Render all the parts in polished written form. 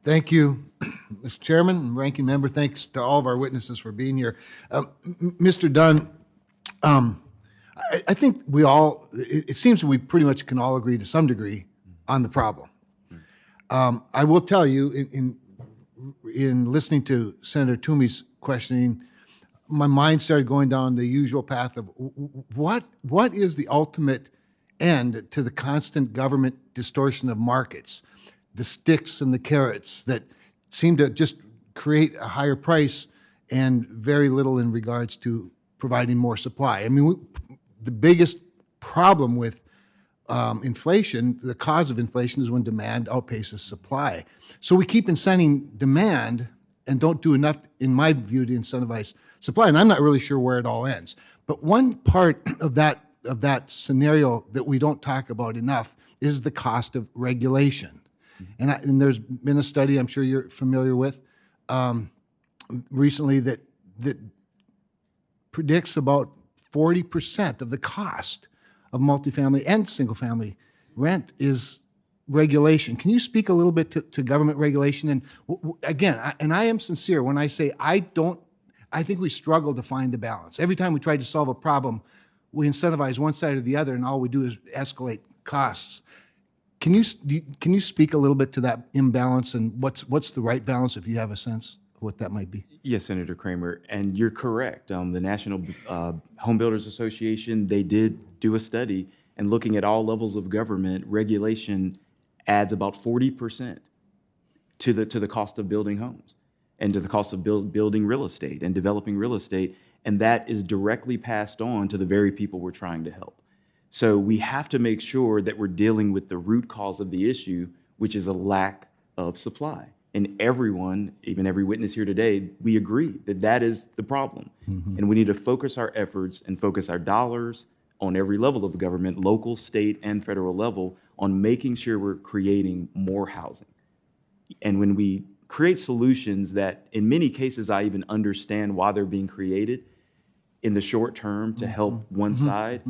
Thank you, Mr. Chairman and Ranking Member. Thanks to all of our witnesses for being here. Mr. Dunn, I think it seems we pretty much can all agree to some degree on the problem. I will tell you, in listening to Senator Toomey's questioning, my mind started going down the usual path of what is the ultimate end to the constant government distortion of markets, the sticks and the carrots that seem to just create a higher price and very little in regards to providing more supply. I mean, the biggest problem with inflation, the cause of inflation, is when demand outpaces supply. So we keep incenting demand and don't do enough, in my view, to incentivize supply. And I'm not really sure where it all ends. But one part of that scenario that we don't talk about enough is the cost of regulation. And there's been a study I'm sure you're familiar with recently that predicts about 40% of the cost of multifamily and single-family rent is regulation. Can you speak a little bit to government regulation? And again, I am sincere when I say I think we struggle to find the balance. Every time we try to solve a problem, we incentivize one side or the other, and all we do is escalate costs. Can you speak a little bit to that imbalance and what's the right balance, if you have a sense of what that might be? Yes, Senator Cramer, and you're correct. The National Home Builders Association, they did do a study, and looking at all levels of government, regulation adds about 40% to the cost of building homes and to the cost of building real estate and developing real estate, and that is directly passed on to the very people we're trying to help. So we have to make sure that we're dealing with the root cause of the issue, which is a lack of supply. And everyone, even every witness here today, we agree that that is the problem. Mm-hmm. And we need to focus our efforts and focus our dollars on every level of government, local, state, and federal level, on making sure we're creating more housing. And when we create solutions that, in many cases, I even understand why they're being created in the short term to help one side,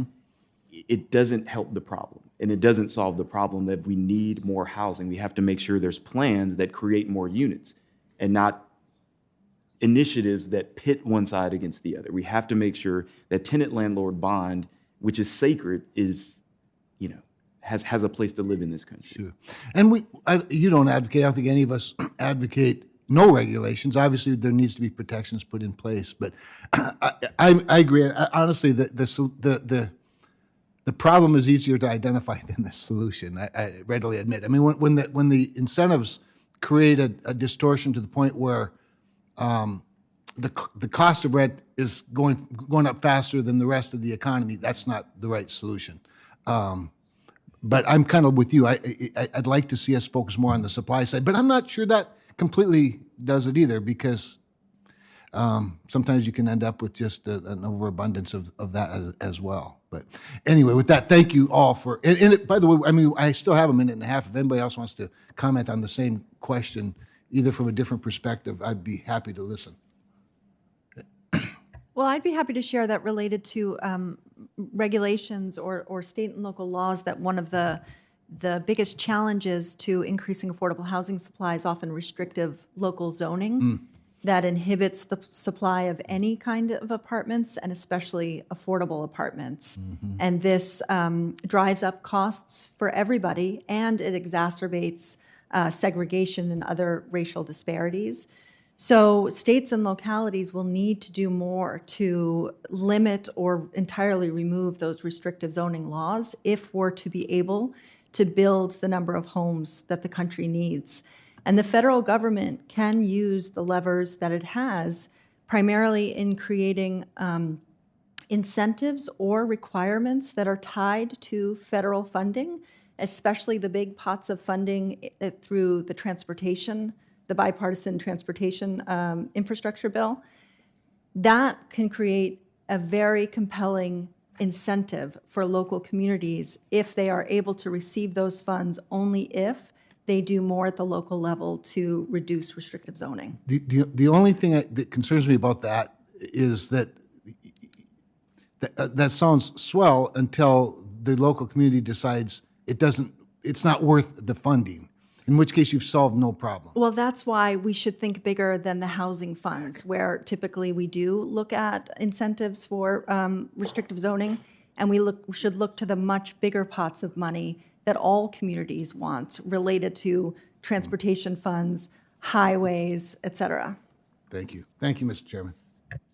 it doesn't help the problem. And it doesn't solve the problem that we need more housing. We have to make sure there's plans that create more units and not initiatives that pit one side against the other. We have to make sure that tenant-landlord bond, which is sacred, is, has a place to live in this country. Sure. And you don't advocate, I don't think any of us advocate no regulations. Obviously, there needs to be protections put in place. But I agree. Honestly, the problem is easier to identify than the solution. I readily admit. I mean, when the incentives create a distortion to the point where the cost of rent is going up faster than the rest of the economy, that's not the right solution. But I'm kind of with you. I'd like to see us focus more on the supply side, but I'm not sure that completely does it either, because sometimes you can end up with just an overabundance of that as well. But anyway, with that, thank you all for. And by the way, I mean, I still have a minute and a half. If anybody else wants to comment on the same question, either from a different perspective, I'd be happy to listen. Well, I'd be happy to share that related to regulations or state and local laws, that one of the biggest challenges to increasing affordable housing supply is often restrictive local zoning that inhibits the supply of any kind of apartments, and especially affordable apartments. Mm-hmm. And this drives up costs for everybody, and it exacerbates segregation and other racial disparities. So states and localities will need to do more to limit or entirely remove those restrictive zoning laws if we're to be able to build the number of homes that the country needs. And the federal government can use the levers that it has, primarily in creating incentives or requirements that are tied to federal funding, especially the big pots of funding through the bipartisan transportation infrastructure bill. That can create a very compelling incentive for local communities if they are able to receive those funds only if they do more at the local level to reduce restrictive zoning. The only thing that concerns me about that is that sounds swell until the local community decides it's not worth the funding. in which case you've solved no problem. Well, that's why we should think bigger than the housing funds, where typically we do look at incentives for restrictive zoning, and we should look to the much bigger pots of money that all communities want related to transportation funds, highways, et cetera. Thank you. Thank you, Mr. Chairman.